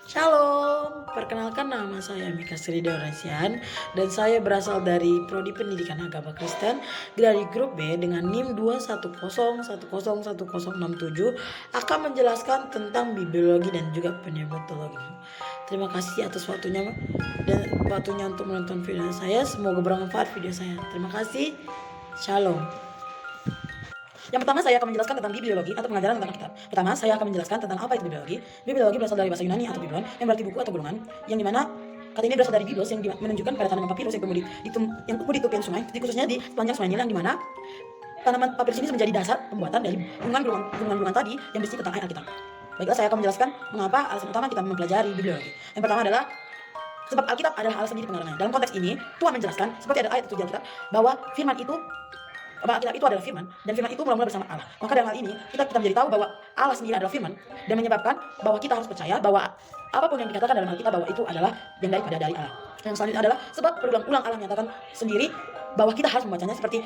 Shalom, perkenalkan nama saya Mika Sri Dorasian dan saya berasal dari Prodi Pendidikan Agama Kristen dari grup B dengan NIM 21010101067 akan menjelaskan tentang bibliologi dan juga pneumatologi. Terima kasih atas waktunya untuk menonton video saya. Semoga bermanfaat video saya. Terima kasih. Shalom. Yang pertama saya akan menjelaskan tentang bibliologi atau pengajaran tentang kitab. Pertama saya akan menjelaskan tentang apa itu bibliologi. Bibliologi berasal dari bahasa Yunani atau biblon yang berarti buku atau gulungan, yang dimana kata ini berasal dari biblos yang menunjukkan pada tanaman papirus yang tumbuh di tepian sungai, khususnya di sepanjang sungai Nil, yang dimana tanaman papirus ini menjadi dasar pembuatan dari gulungan tadi yang berisi tentang ayat Alkitab. Baiklah, saya akan menjelaskan mengapa alasan utama kita mempelajari bibliologi. Yang pertama adalah sebab Alkitab adalah Allah sendiri pengarangnya. Dalam konteks ini, Tuhan menjelaskan seperti ada ayat 7 Alkitab bahwa Alkitab itu adalah firman, dan firman itu mula-mula bersama Allah. Maka dalam hal ini kita menjadi tahu bahwa Allah sendiri adalah firman, dan menyebabkan bahwa kita harus percaya bahwa apapun yang dikatakan dalam Alkitab bahwa itu adalah yang dari Allah. Yang selanjutnya adalah sebab berulang-ulang Allah menyatakan sendiri bahwa kita harus membacanya seperti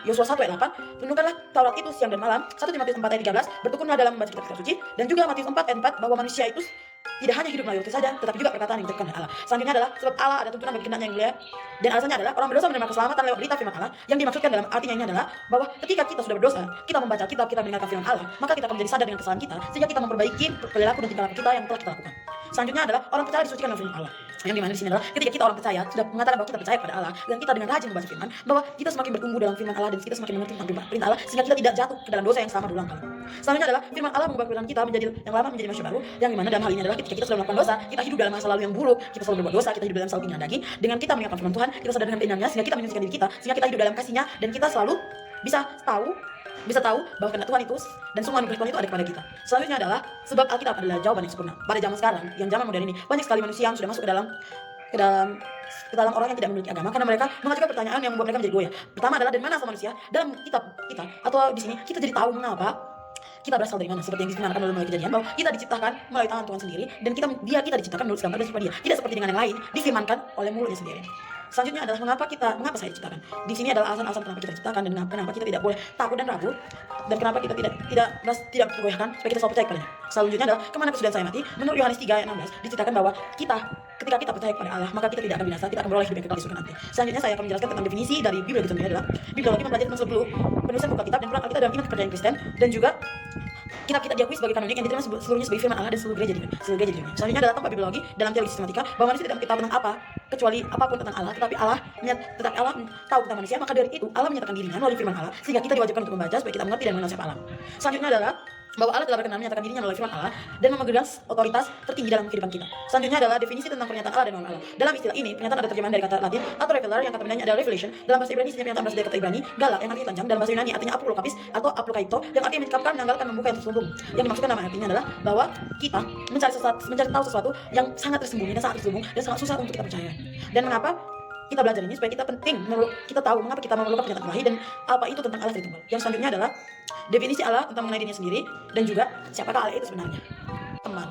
Yosua 1 ayat 8, renungkanlah Taurat itu siang dan malam. 1 Timotius 4 ayat 13, bertekunlah dalam membaca kitab suci, dan juga Matius 4 ayat 4 bahwa manusia itu tidak hanya hidup melalui roti saja, tetapi juga perkataan yang diucapkan oleh Allah. Selanjutnya adalah sebab Allah ada tuntunan bagi kehendaknya yang mulia, dan alasannya adalah orang berdosa menerima keselamatan lewat berita firman Allah. Yang dimaksudkan dalam artinya ini adalah bahwa ketika kita sudah berdosa, kita membaca kitab, kita mendengarkan firman Allah, maka kita akan menjadi sadar dengan kesalahan kita, sehingga kita memperbaiki perilaku dan tingkah laku kita yang telah kita lakukan. Selanjutnya adalah orang percaya disucikan dalam firman Allah. Yang dimana di sini adalah ketika kita orang percaya sudah mengatakan bahwa kita percaya pada Allah, dan kita dengan rajin membaca firman, bahwa kita semakin bertumbuh dalam firman Allah, dan kita semakin mengerti tentang perintah Allah, sehingga kita tidak jatuh ke dalam dosa yang sama berulang kali. Selanjutnya adalah firman Allah mengubah kehidupan kita menjadi yang lama menjadi manusia baru, yang dimana dalam hal ini adalah ketika kita sudah melakukan dosa, kita hidup dalam masa lalu yang buruk, kita selalu berbuat dosa, kita hidup dalam selalu keinginan daging. Dengan kita mengingatkan firman Tuhan, kita sadar dengan keinginannya, sehingga kita menyucikan diri kita, sehingga kita hidup dalam kasih-Nya, dan kita selalu bisa tahu bahwa kehendak Tuhan itu dan semua anugerah Tuhan itu ada kepada kita. Selanjutnya adalah sebab Alkitab adalah jawaban yang sempurna. Pada zaman sekarang, yang zaman modern ini, banyak sekali manusia yang sudah masuk ke dalam orang yang tidak memiliki agama, karena mereka mengajukan pertanyaan yang membuat mereka menjadi goyah. Pertama adalah dari mana asal manusia? Dalam kitab kita atau di sini kita jadi tahu mengapa kita berasal dari mana, seperti yang disebutkan melalui Kejadian, bahwa kita diciptakan melalui tangan Tuhan sendiri, dan kita diciptakan menurut gambar dan serupa Dia, tidak seperti dengan yang lain difirmankan oleh mulutnya sendiri. Selanjutnya adalah mengapa saya diciptakan. Di sini adalah alasan-alasan kenapa kita diciptakan, dan kenapa kita tidak boleh takut dan ragu, dan kenapa kita tidak tergoyahkan supaya kita selalu percaya kepadanya. Selanjutnya adalah kemana kesudahan saya mati. Menurut Yohanes 3 ayat 16 diceritakan bahwa ketika kita percaya kepada Allah, maka kita tidak akan binasa, kita akan beroleh hidup yang kekal di surga nanti. Selanjutnya saya akan menjelaskan tentang definisi dari bibliologi. Contohnya adalah bibliologi mempelajari tentang seluruh penulisan buku kitab dan peran Alkitab dalam iman kepercayaan Kristen, dan juga kitab-kitab diakui sebagai kanonik yang diterima seluruhnya sebagai firman Allah dan seluruh gereja di dunia. Selanjutnya adalah tempat bibliologi dalam teologi sistematika, bahwa manusia tidak mengetahui tentang apa kecuali apapun tentang Allah, tetapi Allah tahu tentang manusia. Maka dari itu Allah menyatakan dirinya melalui firman Allah, sehingga kita diwajibkan untuk membaca supaya kita mengerti dan mengenal siapa Allah. Selanjutnya adalah bahwa Allah telah berkenan menyatakan dirinya melalui firman Allah dan memegang otoritas tertinggi dalam kehidupan kita. Selanjutnya adalah definisi tentang pernyataan Allah dan norma Allah. Dalam istilah ini, pernyataan ada terjemahan dari kata Latin atau revealer yang kata bendanya adalah revelation. Dalam bahasa Ibrani, pernyataan berasal dari kata Ibrani galak yang artinya telanjang. Dalam bahasa Yunani artinya apolokapis atau apolokaito yang artinya mencakapkan, menanggalkan, membuka yang terselubung. Yang dimaksudkan nama artinya adalah bahwa kita mencari tahu sesuatu yang sangat tersembunyi dan sangat terselubung dan sangat susah untuk kita percaya. Dan mengapa kita belajar ini? Supaya kita kita tahu mengapa kita memerlukan pernyataan ilahi dan apa itu tentang Allah Tritunggal. Yang selanjutnya adalah definisi Allah tentang mengenai dirinya sendiri, dan juga siapakah Allah itu sebenarnya. Teman,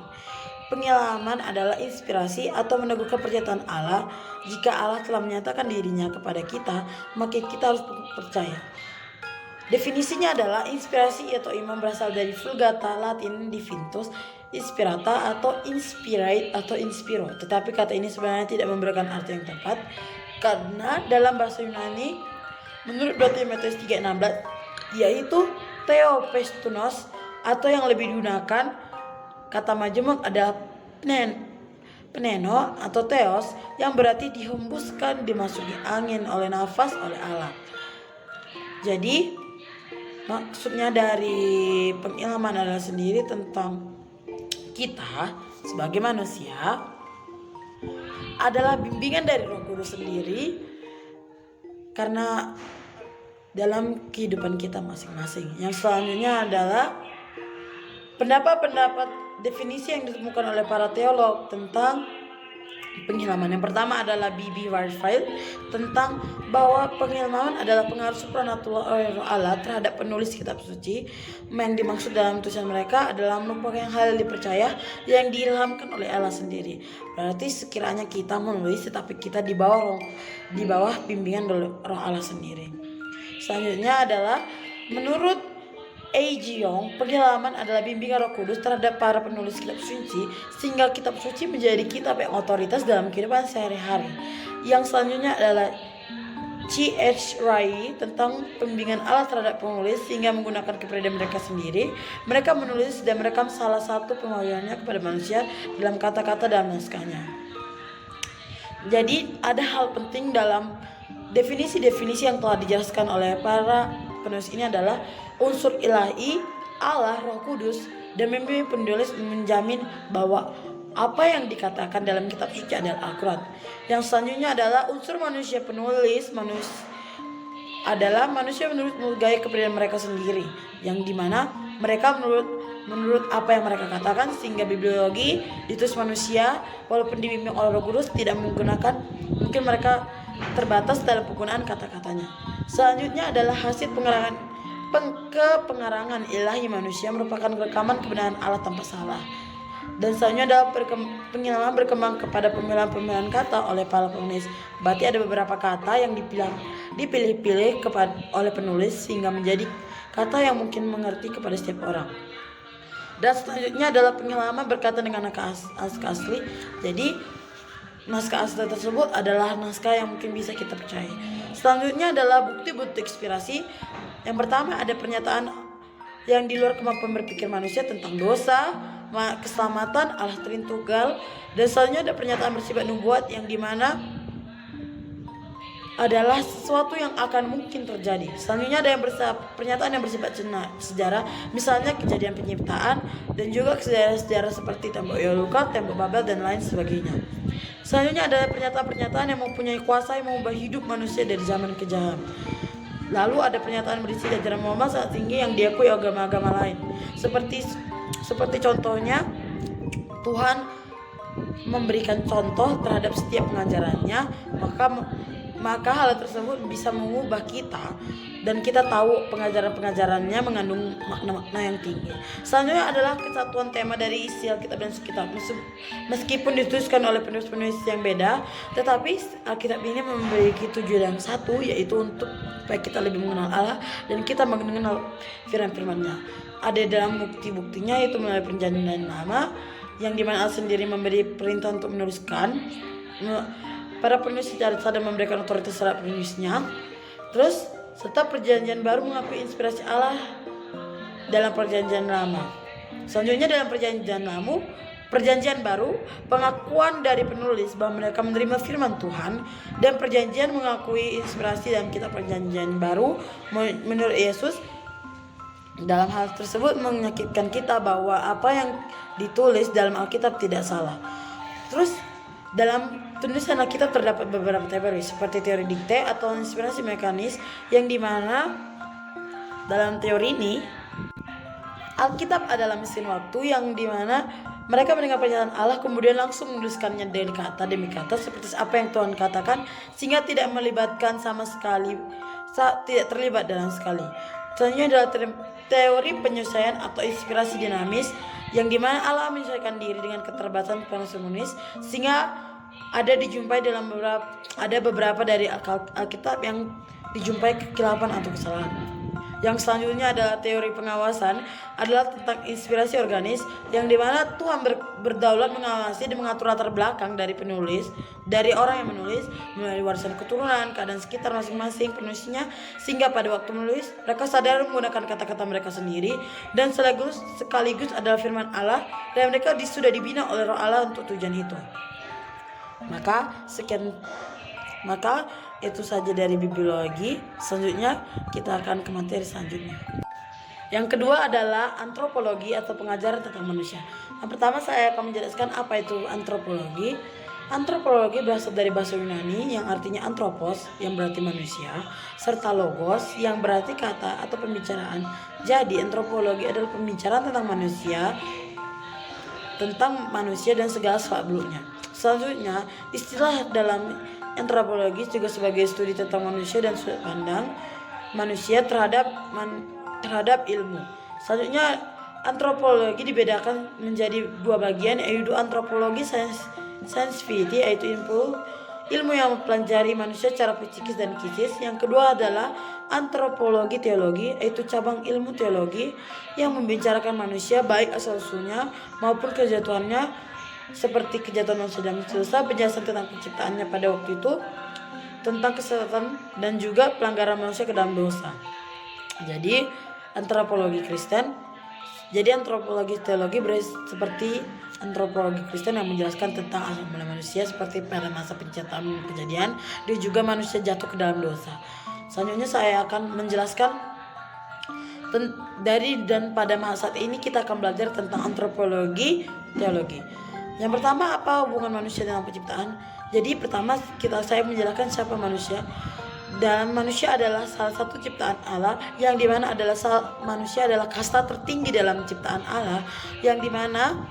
pengalaman adalah inspirasi atau meneguhkan pernyataan Allah. Jika Allah telah menyatakan dirinya kepada kita, maka kita harus percaya. Definisinya adalah inspirasi atau iman berasal dari Vulgata Latin divintus inspirata atau inspirate atau inspiro. Tetapi kata ini sebenarnya tidak memberikan arti yang tepat, karena dalam bahasa Yunani menurut 2 Timotius 3:16 yaitu theopneustos, atau yang lebih digunakan kata majemuk adalah pneno atau theos, yang berarti dihembuskan, dimasuki angin oleh nafas oleh Allah. Jadi maksudnya dari pengilhaman adalah sendiri tentang kita sebagai manusia adalah bimbingan dari Roh Kudus sendiri, karena dalam kehidupan kita masing-masing. Yang selanjutnya adalah pendapat definisi yang ditemukan oleh para teolog tentang pengilhaman. Yang pertama adalah B.B. Warfield tentang bahwa pengilhaman adalah pengaruh supranatural oleh Roh Allah terhadap penulis kitab suci. Yang dimaksud dalam tulisan mereka adalah merupakan hal yang dipercaya yang diilhamkan oleh Allah sendiri. Berarti sekiranya kita menulis, tetapi kita di bawah bimbingan Roh Allah sendiri. Selanjutnya adalah menurut A.J. Yong, pengalaman adalah bimbingan Roh Kudus terhadap para penulis kitab suci sehingga kitab suci menjadi kitab yang otoritas dalam kehidupan sehari-hari. Yang selanjutnya adalah C.H. Riley tentang pembimbingan Allah terhadap penulis sehingga menggunakan kepribadian mereka sendiri. Mereka menulis dan merekam salah satu pengalamannya kepada manusia dalam kata-kata dalam naskahnya. Jadi ada hal penting dalam definisi-definisi yang telah dijelaskan oleh para penulis ini adalah unsur ilahi, Allah, Roh Kudus, dan mimpi penulis menjamin bahwa apa yang dikatakan dalam kitab suci adalah Al-Quran. Yang selanjutnya adalah unsur manusia penulis adalah manusia menurut gaya kepribadian mereka sendiri, yang dimana mereka menurut apa yang mereka katakan, sehingga bibliologi ditulis manusia walaupun dibimbing oleh Roh Kudus tidak menggunakan, mungkin mereka terbatas dalam penggunaan kata-katanya. Selanjutnya adalah hasil pengarangan ilahi manusia merupakan rekaman kebenaran Allah tanpa salah. Dan selanjutnya adalah pengilhaman berkembang kepada pemilihan kata oleh para penulis. Berarti ada beberapa kata yang dipilih-pilih oleh penulis sehingga menjadi kata yang mungkin mengerti kepada setiap orang. Dan selanjutnya adalah pengilhaman berkaitan dengan naskah asli. Jadi naskah asli tersebut adalah naskah yang mungkin bisa kita percaya. Selanjutnya adalah bukti-bukti inspirasi. Yang pertama ada pernyataan yang di luar kemampuan berpikir manusia tentang dosa, keselamatan, Allah Tritunggal. Dan selanjutnya ada pernyataan bersifat nubuat yang dimana adalah sesuatu yang akan mungkin terjadi. Selanjutnya ada pernyataan yang bersifat sejarah, misalnya kejadian penciptaan dan juga sejarah-sejarah seperti tembok Yoluka, tembok Babel dan lain sebagainya. Selanjutnya ada pernyataan-pernyataan yang mempunyai kuasa yang mengubah hidup manusia dari zaman ke zaman. Lalu ada pernyataan berisi ajaran Muhammad sangat tinggi yang diakui agama-agama lain. Seperti contohnya Tuhan memberikan contoh terhadap setiap pengajarannya, maka hal tersebut bisa mengubah kita dan kita tahu pengajaran-pengajarannya mengandung makna-makna yang tinggi. Selanjutnya adalah kesatuan tema dari isi Alkitab dan sekitar. Meskipun dituliskan oleh penulis-penulis yang beda, tetapi Alkitab ini memiliki tujuan yang satu, yaitu untuk supaya kita lebih mengenal Allah dan kita mengenal firman-firman-Nya. Ada dalam bukti-buktinya yaitu melalui perjanjian lama, yang dimana Allah sendiri memberi perintah untuk menuliskan. Para penulis secara sadar memberikan otoritas terhadap penulisnya. Terus serta perjanjian baru mengakui inspirasi Allah dalam perjanjian lama. Selanjutnya dalam perjanjian baru, pengakuan dari penulis bahwa mereka menerima firman Tuhan, dan perjanjian mengakui inspirasi dalam kitab perjanjian baru menurut Yesus. Dalam hal tersebut menyakitkan kita bahwa apa yang ditulis dalam Alkitab tidak salah. Terus dalam tulisan Alkitab terdapat beberapa teori seperti teori dikte atau inspirasi mekanis, yang dimana dalam teori ini Alkitab adalah mesin waktu yang dimana mereka mendengar pernyataan Allah kemudian langsung menuliskannya dari kata demi kata seperti apa yang Tuhan katakan, sehingga tidak melibatkan tidak terlibat dalam sekali. Selanjutnya adalah teori penyesuaian atau inspirasi dinamis, yang dimana Allah menyesuaikan diri dengan keterbatasan penulis, sehingga ada beberapa dari Alkitab yang dijumpai kekilapan atau kesalahan. Yang selanjutnya adalah teori pengawasan, adalah tentang inspirasi organis, yang dimana Tuhan berdaulat mengawasi dan mengatur latar belakang dari orang yang menulis, melalui warisan keturunan, keadaan sekitar masing-masing penulisnya, sehingga pada waktu menulis mereka sadar menggunakan kata-kata mereka sendiri, dan sekaligus adalah firman Allah, dan mereka sudah dibina oleh Roh Allah untuk tujuan itu. Maka itu saja dari bibliologi. Selanjutnya kita akan ke materi selanjutnya. Yang kedua adalah antropologi atau pengajaran tentang manusia. Yang pertama saya akan menjelaskan apa itu antropologi. Antropologi berasal dari bahasa Yunani yang artinya anthropos yang berarti manusia, serta logos yang berarti kata atau pembicaraan. Jadi antropologi adalah pembicaraan tentang manusia dan segala seluk-beluknya. Selanjutnya, istilah dalam antropologi juga sebagai studi tentang manusia dan sudut pandang manusia terhadap ilmu. Selanjutnya, antropologi dibedakan menjadi dua bagian, yaitu antropologi sensitivity, yaitu ilmu yang mempelajari manusia secara psikis dan kisis. Yang kedua adalah antropologi teologi, yaitu cabang ilmu teologi yang membicarakan manusia baik asal-usulnya maupun kejatuhannya, seperti kejatuhan manusia dan dosa, penjelasan tentang penciptaannya pada waktu itu, tentang kesesatan dan juga pelanggaran manusia ke dalam dosa. Jadi antropologi Kristen. Jadi antropologi teologi seperti antropologi Kristen yang menjelaskan tentang asal mula manusia seperti pada masa penciptaan kejadian dan juga manusia jatuh ke dalam dosa. Selanjutnya saya akan menjelaskan pada masa saat ini kita akan belajar tentang antropologi teologi. Yang pertama, apa hubungan manusia dengan penciptaan? Jadi pertama saya menjelaskan siapa manusia. Dan manusia adalah salah satu ciptaan Allah, yang dimana manusia adalah kasta tertinggi dalam ciptaan Allah, yang dimana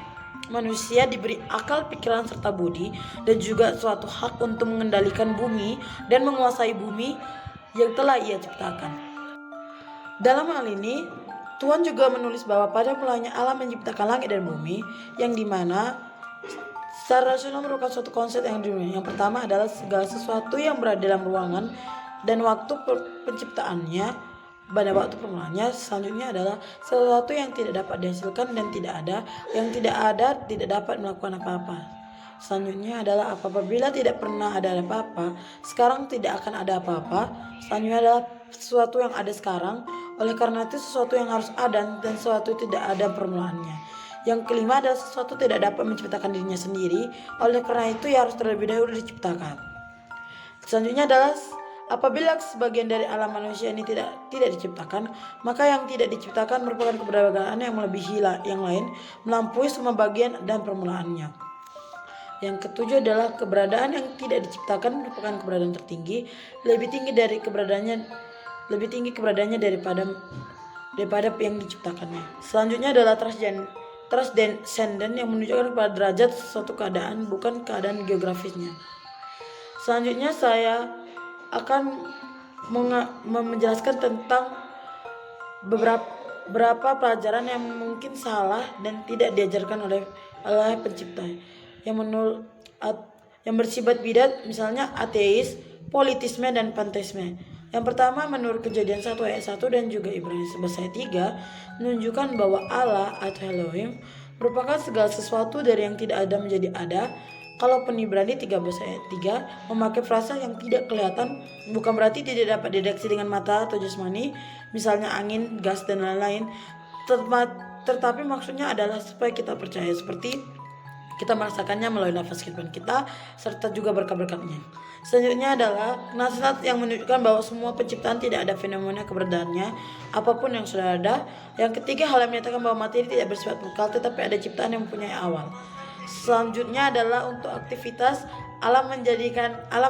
manusia diberi akal, pikiran, serta budi, dan juga suatu hak untuk mengendalikan bumi dan menguasai bumi yang telah Ia ciptakan. Dalam hal ini, Tuhan juga menulis bahwa pada mulanya Allah menciptakan langit dan bumi, yang dimana secara rasional merupakan suatu konsep yang dunia. Yang pertama adalah segala sesuatu yang berada dalam ruangan dan waktu penciptaannya pada waktu permulaannya. Selanjutnya adalah sesuatu yang tidak dapat dihasilkan dan tidak ada, yang tidak ada tidak dapat melakukan apa-apa. Selanjutnya adalah apabila tidak pernah ada apa-apa, sekarang tidak akan ada apa-apa. Selanjutnya adalah sesuatu yang ada sekarang, oleh karena itu sesuatu yang harus ada dan sesuatu tidak ada permulaannya. Yang kelima adalah sesuatu tidak dapat menciptakan dirinya sendiri, oleh karena itu ia harus terlebih dahulu diciptakan. Selanjutnya adalah apabila sebagian dari alam manusia ini tidak diciptakan, maka yang tidak diciptakan merupakan keberadaan yang melebihi yang lain, melampaui semua bagian dan permulaannya. Yang ketujuh adalah keberadaan yang tidak diciptakan merupakan keberadaan tertinggi, lebih tinggi keberadaannya daripada yang diciptakannya. Selanjutnya adalah transcendent yang menunjukkan pada derajat suatu keadaan, bukan keadaan geografisnya. Selanjutnya saya akan menjelaskan tentang beberapa pelajaran yang mungkin salah dan tidak diajarkan oleh pencipta yang bersifat bidat, misalnya ateis, politisme, dan panteisme. Yang pertama, menurut Kejadian 1 ayat 1 dan juga Ibrani 11 ayat 3 menunjukkan bahwa Allah atau Elohim merupakan segala sesuatu dari yang tidak ada menjadi ada. Kalau Ibrani 13 ayat 3 memakai frasa yang tidak kelihatan, bukan berarti tidak dapat dideteksi dengan mata atau jasmani, misalnya angin, gas, dan lain-lain, tetapi maksudnya adalah supaya kita percaya seperti kita merasakannya melalui nafas kehidupan kita serta juga berkat-berkatnya. Selanjutnya adalah nasihat yang menunjukkan bahwa semua penciptaan tidak ada fenomena keberadaannya apapun yang sudah ada. Yang ketiga, hal yang menyatakan bahwa materi tidak bersifat kekal tetapi ada ciptaan yang mempunyai awal. Selanjutnya adalah untuk aktivitas Allah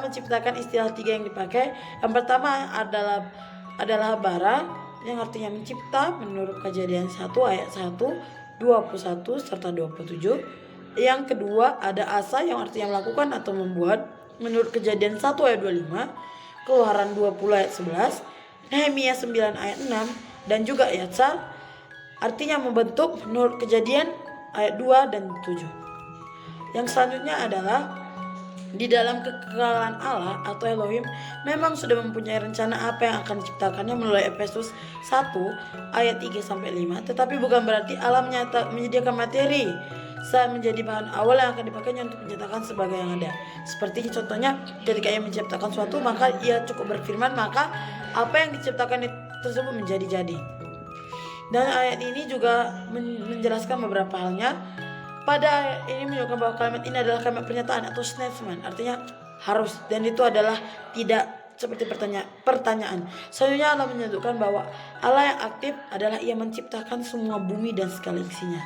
menciptakan istilah tiga yang dipakai. Yang pertama adalah bara yang artinya mencipta menurut Kejadian 1 ayat 1, 21 serta 27. Yang kedua ada asa yang artinya melakukan atau membuat menurut Kejadian 1 ayat 25, Keluaran 20 ayat 11, Nehemia 9 ayat 6 dan juga ayat Yatsar artinya membentuk menurut Kejadian ayat 2 dan 7. Yang selanjutnya adalah di dalam kekekalan Allah atau Elohim memang sudah mempunyai rencana apa yang akan diciptakannya melalui Efesus 1 ayat 3 sampai 5, tetapi bukan berarti Allah menyediakan materi saat menjadi bahan awal yang akan dipakainya untuk menciptakan sebagai yang ada. Seperti contohnya ketika ia menciptakan suatu, maka ia cukup berfirman, maka apa yang diciptakan tersebut menjadi-jadi. Dan ayat ini juga menjelaskan beberapa halnya. Pada ayat ini menunjukkan bahwa kalimat ini adalah kalimat pernyataan atau statement, artinya harus, dan itu adalah tidak seperti pertanyaan. Selanjutnya Allah menyebutkan bahwa Allah yang aktif adalah ia menciptakan semua bumi dan segala isinya.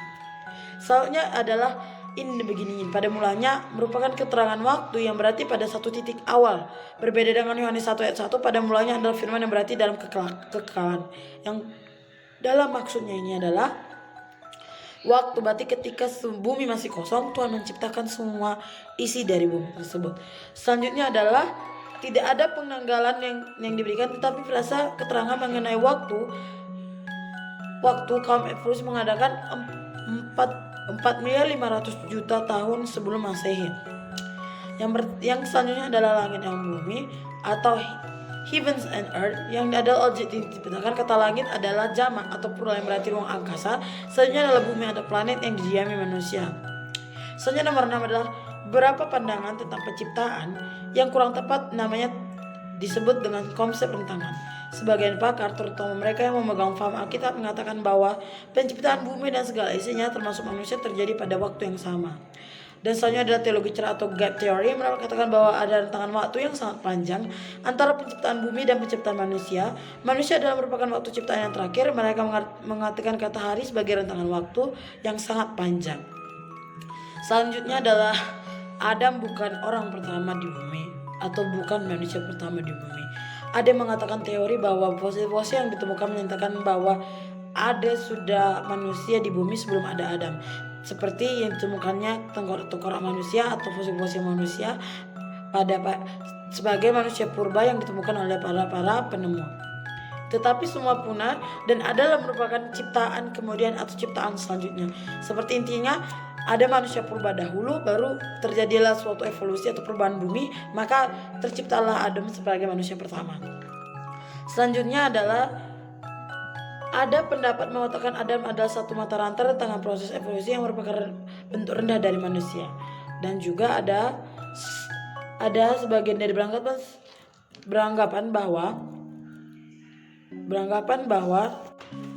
Selanjutnya adalah in the beginning, pada mulanya merupakan keterangan waktu yang berarti pada satu titik awal. Berbeda dengan Yohanes 1 ayat 1, pada mulanya adalah firman yang berarti dalam kekekalan. Yang dalam maksudnya ini adalah waktu, berarti ketika bumi masih kosong, Tuhan menciptakan semua isi dari bumi tersebut. Selanjutnya adalah tidak ada penanggalan yang diberikan, tetapi frasa keterangan mengenai waktu kaum Efrus mengadakan 4.500.000.000 tahun sebelum Masehi. Yang selanjutnya adalah langit dan bumi atau heavens and earth, yang adalah objek yang diciptakan. Kata langit adalah jamak atau plural yang berarti ruang angkasa. Selanjutnya adalah bumi atau planet yang didiami manusia. Selanjutnya nomor 6 adalah beberapa pandangan tentang penciptaan yang kurang tepat, namanya disebut dengan konsep rentangan. Sebagian pakar, terutama mereka yang memegang paham Alkitab, mengatakan bahwa penciptaan bumi dan segala isinya termasuk manusia terjadi pada waktu yang sama. Dan selanjutnya adalah teologi cerah atau gap theory yang mengatakan bahwa ada rentangan waktu yang sangat panjang antara penciptaan bumi dan penciptaan manusia. Manusia adalah merupakan waktu ciptaan yang terakhir. Mereka mengartikan kata hari sebagai rentangan waktu yang sangat panjang. Selanjutnya adalah Adam bukan orang pertama di bumi atau bukan manusia pertama di bumi. Ada yang mengatakan teori bahwa fosil-fosil yang ditemukan menyatakan bahwa ada sudah manusia di bumi sebelum ada Adam, seperti yang ditemukannya tengkorak manusia atau fosil-fosil manusia sebagai manusia purba yang ditemukan oleh para penemu. Tetapi semua punah dan adalah merupakan ciptaan kemudian atau ciptaan selanjutnya. Seperti intinya ada manusia purba dahulu, baru terjadilah suatu evolusi atau perubahan bumi, maka terciptalah Adam sebagai manusia pertama. Selanjutnya adalah ada pendapat mengatakan Adam adalah satu mata rantai tengah proses evolusi yang merupakan bentuk rendah dari manusia. Dan juga ada sebagian dari beranggapan bahwa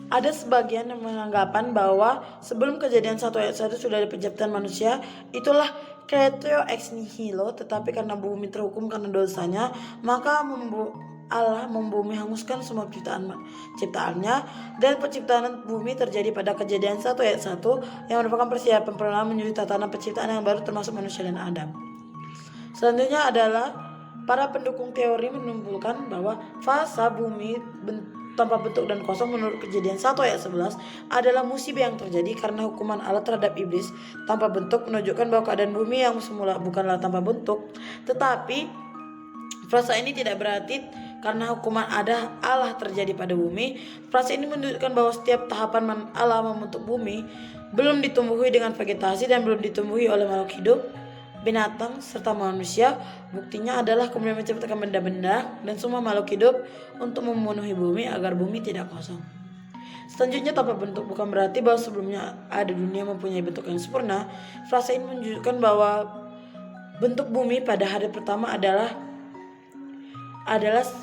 ada sebagian yang menganggapan bahwa sebelum kejadian 1 ayat 1 sudah ada penciptaan manusia, itulah creatio ex nihilo. Tetapi karena bumi terhukum karena dosanya, maka Allah membumi hanguskan semua ciptaannya, dan penciptaan bumi terjadi pada kejadian 1 ayat 1 yang merupakan persiapan perlahan menuju tatanan penciptaan yang baru termasuk manusia dan Adam. Selanjutnya adalah para pendukung teori menyimpulkan bahwa fase bumi tanpa bentuk dan kosong menurut kejadian 1 ayat 11 adalah musibah yang terjadi karena hukuman Allah terhadap iblis. Tanpa bentuk menunjukkan bahwa keadaan bumi yang semula bukanlah tanpa bentuk, tetapi frasa ini tidak berarti karena hukuman Allah terjadi pada bumi. Frasa ini menunjukkan bahwa setiap tahapan Allah membentuk bumi belum ditumbuhi dengan vegetasi dan belum ditumbuhi oleh makhluk hidup, binatang, serta manusia. Buktinya adalah kemudian menciptakan benda-benda dan semua makhluk hidup untuk memenuhi bumi agar bumi tidak kosong. Selanjutnya, tanpa bentuk bukan berarti bahwa sebelumnya ada dunia mempunyai bentuk yang sempurna. Frasa ini menunjukkan bahwa bentuk bumi pada hari pertama adalah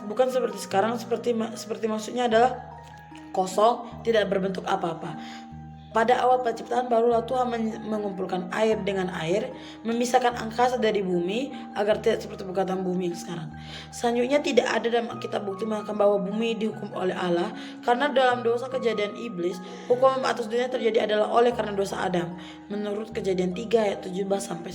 bukan seperti sekarang, seperti maksudnya adalah kosong, tidak berbentuk apa-apa. Pada awal penciptaan barulah Tuhan mengumpulkan air dengan air, memisahkan angkasa dari bumi agar tidak seperti perkataan bumi yang sekarang. Selanjutnya, tidak ada dalam Alkitab bukti mengatakan bahwa bumi dihukum oleh Allah karena dalam dosa kejadian iblis, hukuman atas dunia terjadi adalah oleh karena dosa Adam, menurut Kejadian 3 ayat 17-19.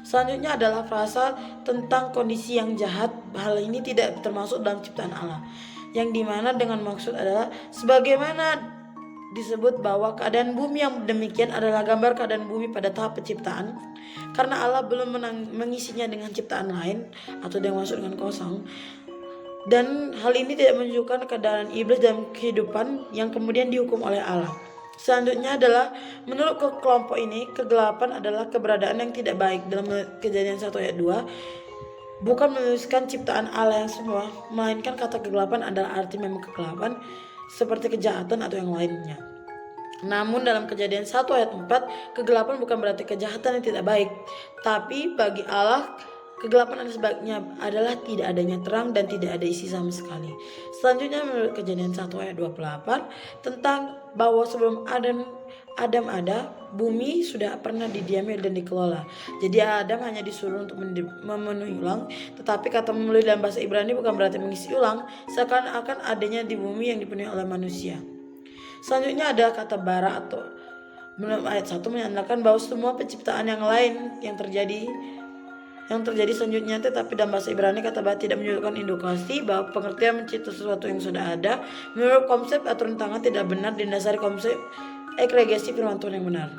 Selanjutnya adalah frasa tentang kondisi yang jahat. Hal ini tidak termasuk dalam ciptaan Allah, yang dimana dengan maksud adalah sebagaimana disebut bahwa keadaan bumi yang demikian adalah gambar keadaan bumi pada tahap penciptaan, karena Allah belum mengisinya dengan ciptaan lain atau yang masuk dengan kosong. Dan hal ini tidak menunjukkan keadaan iblis dalam kehidupan yang kemudian dihukum oleh Allah. Selanjutnya adalah menurut kelompok ini, kegelapan adalah keberadaan yang tidak baik. Dalam Kejadian 1 ayat 2 bukan menuliskan ciptaan Allah yang semua, melainkan kata kegelapan adalah arti memang kegelapan seperti kejahatan atau yang lainnya. Namun dalam Kejadian 1 ayat 4, kegelapan bukan berarti kejahatan yang tidak baik, tapi bagi Allah kegelapan adalah tidak adanya terang dan tidak ada isi sama sekali. Selanjutnya menurut Kejadian 1 ayat 28 tentang bahwa sebelum Adam ada, bumi sudah pernah didiami dan dikelola. Jadi Adam hanya disuruh untuk memenuhi ulang, tetapi kata memenuhi dalam bahasa Ibrani bukan berarti mengisi ulang, seakan-akan adanya di bumi yang dipenuhi oleh manusia. Selanjutnya ada kata bara atau menurut ayat 1 menandakan bahwa semua penciptaan yang lain yang terjadi selanjutnya, tetapi dalam bahasa Ibrani kata bara tidak menunjukkan indikasi bahwa pengertian mencipta sesuatu yang sudah ada. Menurut konsep aturan tangan tidak benar didasari konsep ekregesi firman Tuhan yang benar.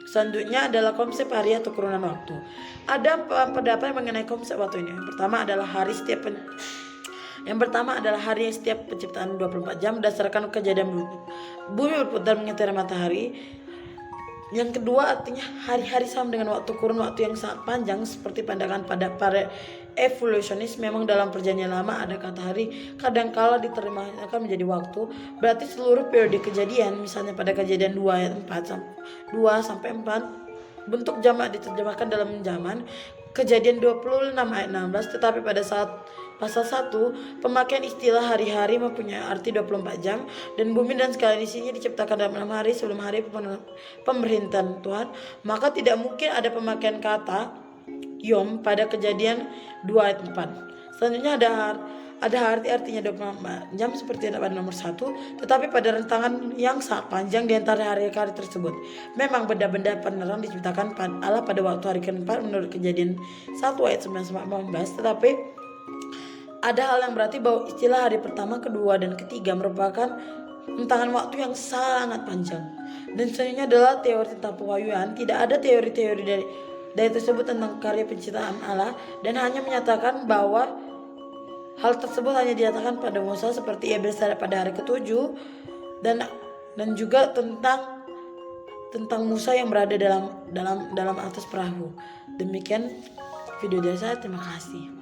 Selanjutnya adalah konsep hari atau kurungan waktu. Ada pendapat mengenai konsep waktu ini. Yang pertama adalah hari yang setiap penciptaan 24 jam berdasarkan kejadian bumi berputar mengitari matahari. Yang kedua artinya hari-hari sama dengan waktu kurun waktu yang sangat panjang, seperti pandangan pada para evolusionis. Memang dalam perjanjian lama ada kata hari kadangkala diterjemahkan menjadi waktu, berarti seluruh periode kejadian. Misalnya pada kejadian 2 ayat 2 sampai 4, bentuk jamak diterjemahkan dalam zaman. Kejadian 26 ayat 16, tetapi pada saat pasal 1 pemakaian istilah hari-hari mempunyai arti 24 jam, dan bumi dan segala isinya diciptakan dalam 6 hari sebelum hari pemerintahan Tuhan, maka tidak mungkin ada pemakaian kata yom pada kejadian 2 ayat 4. Selanjutnya ada artinya 24 jam seperti pada nomor 1, tetapi pada rentangan yang sangat panjang di antara hari-hari tersebut. Memang benda-benda penerang diciptakan Allah pada waktu hari keempat menurut kejadian 1 ayat 9 sampai 15, tetapi ada hal yang berarti bahwa istilah hari pertama, kedua, dan ketiga merupakan rentangan waktu yang sangat panjang. Dan selanjutnya adalah teori tentang pewahyuan. Tidak ada teori-teori dari tersebut tentang karya penciptaan Allah, dan hanya menyatakan bahwa hal tersebut hanya dinyatakan pada Musa seperti ia bersalah pada hari ketujuh, dan juga tentang Musa yang berada dalam atas perahu. Demikian video dari saya, terima kasih.